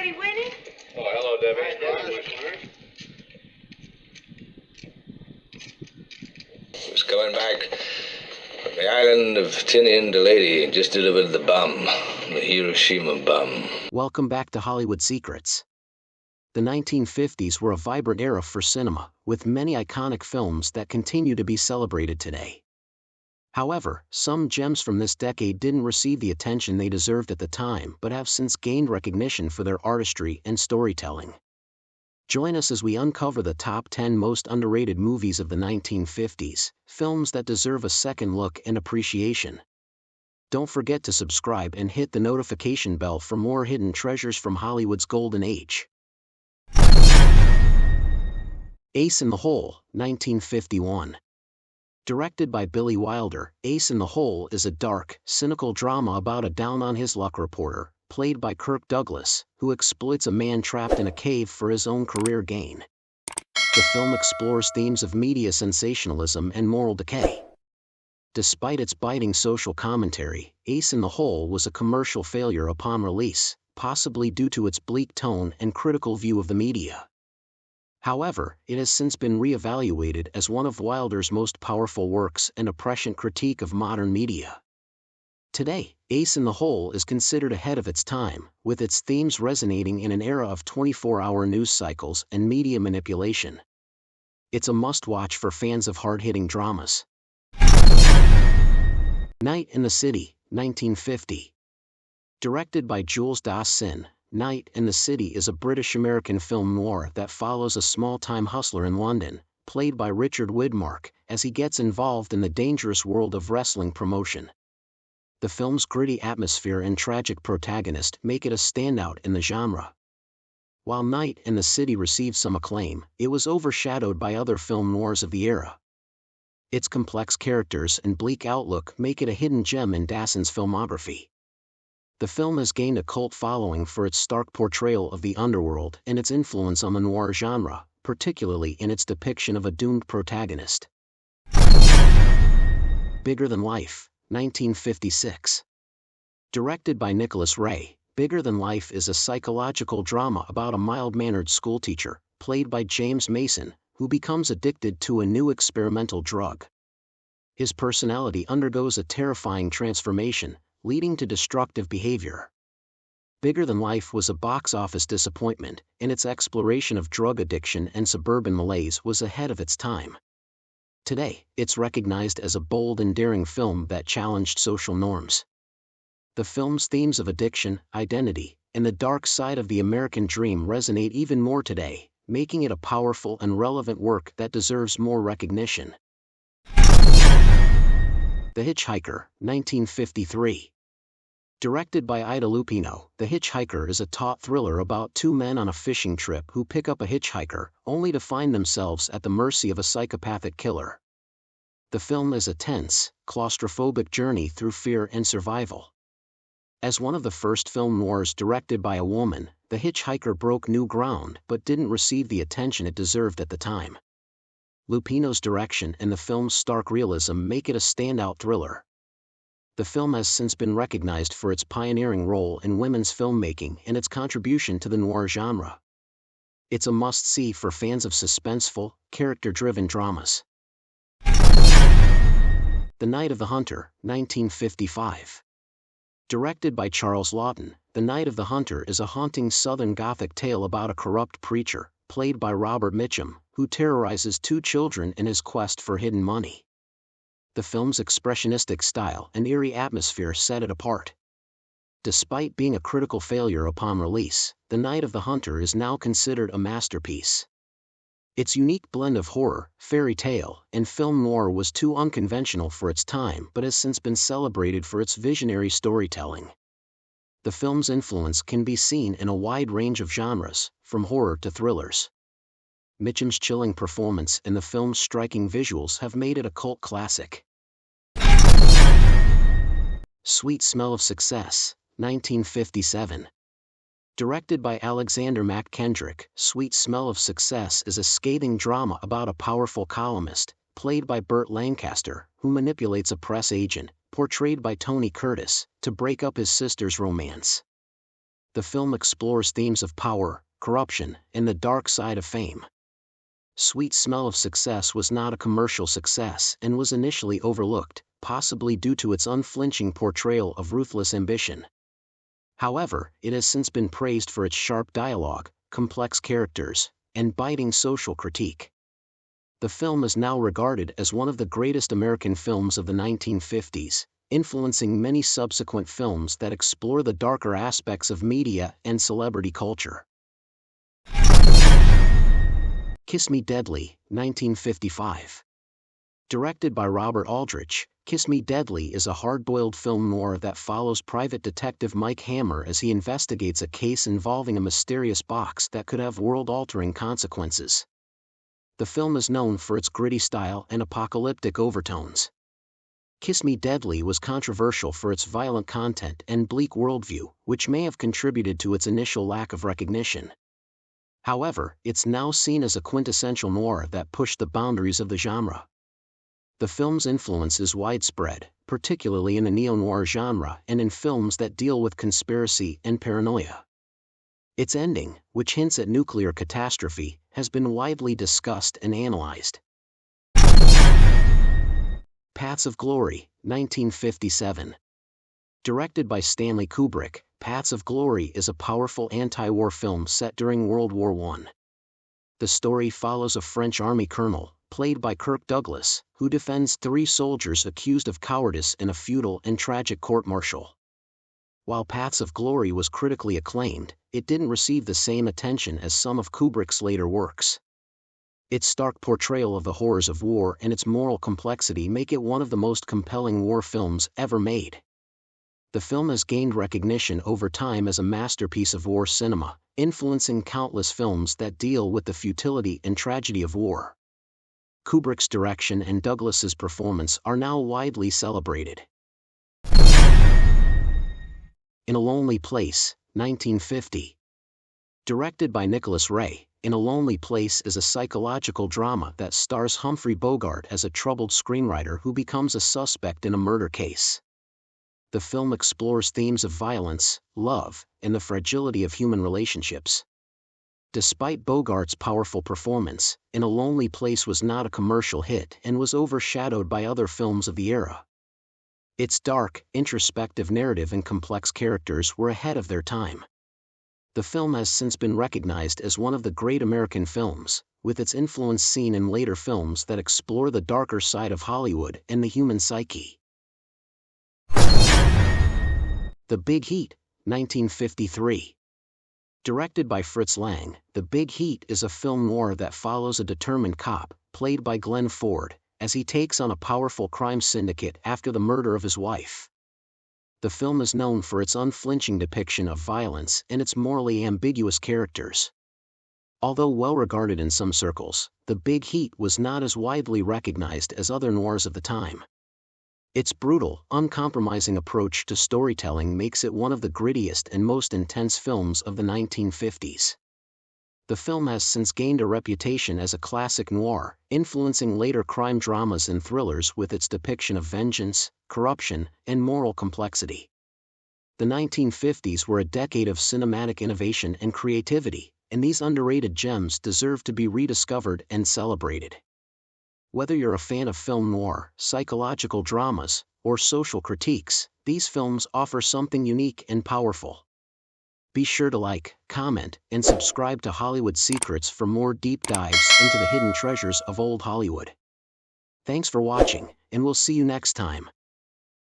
Howdy, Winnie. Oh, hello, Debbie. Hi, Debbie. Was coming back from the island of Tinian to Lady and just delivered the bomb, the Hiroshima bomb. Welcome back to Hollywood Secrets. The 1950s were a vibrant era for cinema, with many iconic films that continue to be celebrated today. However, some gems from this decade didn't receive the attention they deserved at the time but have since gained recognition for their artistry and storytelling. Join us as we uncover the top 10 most underrated movies of the 1950s, films that deserve a second look and appreciation. Don't forget to subscribe and hit the notification bell for more hidden treasures from Hollywood's golden age. Ace in the Hole, 1951. Directed by Billy Wilder, Ace in the Hole is a dark, cynical drama about a down-on-his-luck reporter, played by Kirk Douglas, who exploits a man trapped in a cave for his own career gain. The film explores themes of media sensationalism and moral decay. Despite its biting social commentary, Ace in the Hole was a commercial failure upon release, possibly due to its bleak tone and critical view of the media. However, it has since been re-evaluated as one of Wilder's most powerful works and a prescient critique of modern media. Today, Ace in the Hole is considered ahead of its time, with its themes resonating in an era of 24-hour news cycles and media manipulation. It's a must-watch for fans of hard-hitting dramas. Night in the City, 1950. Directed by Jules Dassin, Night in the City is a British-American film noir that follows a small-time hustler in London, played by Richard Widmark, as he gets involved in the dangerous world of wrestling promotion. The film's gritty atmosphere and tragic protagonist make it a standout in the genre. While Night in the City received some acclaim, it was overshadowed by other film noirs of the era. Its complex characters and bleak outlook make it a hidden gem in Dassin's filmography. The film has gained a cult following for its stark portrayal of the underworld and its influence on the noir genre, particularly in its depiction of a doomed protagonist. Bigger Than Life, 1956. Directed by Nicholas Ray, Bigger Than Life is a psychological drama about a mild-mannered schoolteacher, played by James Mason, who becomes addicted to a new experimental drug. His personality undergoes a terrifying transformation, leading to destructive behavior. Bigger Than Life was a box office disappointment, and its exploration of drug addiction and suburban malaise was ahead of its time. Today, it's recognized as a bold and daring film that challenged social norms. The film's themes of addiction, identity, and the dark side of the American dream resonate even more today, making it a powerful and relevant work that deserves more recognition. The Hitchhiker, 1953. Directed by Ida Lupino, The Hitchhiker is a taut thriller about two men on a fishing trip who pick up a hitchhiker, only to find themselves at the mercy of a psychopathic killer. The film is a tense, claustrophobic journey through fear and survival. As one of the first film noirs directed by a woman, The Hitchhiker broke new ground but didn't receive the attention it deserved at the time. Lupino's direction and the film's stark realism make it a standout thriller. The film has since been recognized for its pioneering role in women's filmmaking and its contribution to the noir genre. It's a must-see for fans of suspenseful, character-driven dramas. The Night of the Hunter, 1955. Directed by Charles Laughton, The Night of the Hunter is a haunting Southern Gothic tale about a corrupt preacher, played by Robert Mitchum, who terrorizes two children in his quest for hidden money. The film's expressionistic style and eerie atmosphere set it apart. Despite being a critical failure upon release, The Night of the Hunter is now considered a masterpiece. Its unique blend of horror, fairy tale, and film noir was too unconventional for its time but has since been celebrated for its visionary storytelling. The film's influence can be seen in a wide range of genres, from horror to thrillers. Mitchum's chilling performance and the film's striking visuals have made it a cult classic. Sweet Smell of Success, 1957. Directed by Alexander McKendrick, Sweet Smell of Success is a scathing drama about a powerful columnist, played by Burt Lancaster, who manipulates a press agent, portrayed by Tony Curtis, to break up his sister's romance. The film explores themes of power, corruption, and the dark side of fame. Sweet Smell of Success was not a commercial success and was initially overlooked, possibly due to its unflinching portrayal of ruthless ambition. However, it has since been praised for its sharp dialogue, complex characters, and biting social critique. The film is now regarded as one of the greatest American films of the 1950s, influencing many subsequent films that explore the darker aspects of media and celebrity culture. Kiss Me Deadly, 1955. Directed by Robert Aldrich, Kiss Me Deadly is a hard-boiled film noir that follows private detective Mike Hammer as he investigates a case involving a mysterious box that could have world-altering consequences. The film is known for its gritty style and apocalyptic overtones. Kiss Me Deadly was controversial for its violent content and bleak worldview, which may have contributed to its initial lack of recognition. However, it's now seen as a quintessential noir that pushed the boundaries of the genre. The film's influence is widespread, particularly in the neo-noir genre and in films that deal with conspiracy and paranoia. Its ending, which hints at nuclear catastrophe, has been widely discussed and analyzed. Paths of Glory, 1957. Directed by Stanley Kubrick, Paths of Glory is a powerful anti-war film set during World War I. The story follows a French army colonel, played by Kirk Douglas, who defends 3 soldiers accused of cowardice in a futile and tragic court-martial. While Paths of Glory was critically acclaimed, it didn't receive the same attention as some of Kubrick's later works. Its stark portrayal of the horrors of war and its moral complexity make it one of the most compelling war films ever made. The film has gained recognition over time as a masterpiece of war cinema, influencing countless films that deal with the futility and tragedy of war. Kubrick's direction and Douglas's performance are now widely celebrated. In a Lonely Place, 1950. Directed by Nicholas Ray, In a Lonely Place is a psychological drama that stars Humphrey Bogart as a troubled screenwriter who becomes a suspect in a murder case. The film explores themes of violence, love, and the fragility of human relationships. Despite Bogart's powerful performance, In a Lonely Place was not a commercial hit and was overshadowed by other films of the era. Its dark, introspective narrative and complex characters were ahead of their time. The film has since been recognized as one of the great American films, with its influence seen in later films that explore the darker side of Hollywood and the human psyche. The Big Heat, 1953. Directed by Fritz Lang, The Big Heat is a film noir that follows a determined cop, played by Glenn Ford, as he takes on a powerful crime syndicate after the murder of his wife. The film is known for its unflinching depiction of violence and its morally ambiguous characters. Although well regarded in some circles, The Big Heat was not as widely recognized as other noirs of the time. Its brutal, uncompromising approach to storytelling makes it one of the grittiest and most intense films of the 1950s. The film has since gained a reputation as a classic noir, influencing later crime dramas and thrillers with its depiction of vengeance, corruption, and moral complexity. The 1950s were a decade of cinematic innovation and creativity, and these underrated gems deserve to be rediscovered and celebrated. Whether you're a fan of film noir, psychological dramas, or social critiques, these films offer something unique and powerful. Be sure to like, comment, and subscribe to Hollywood Secrets for more deep dives into the hidden treasures of old Hollywood. Thanks for watching, and we'll see you next time.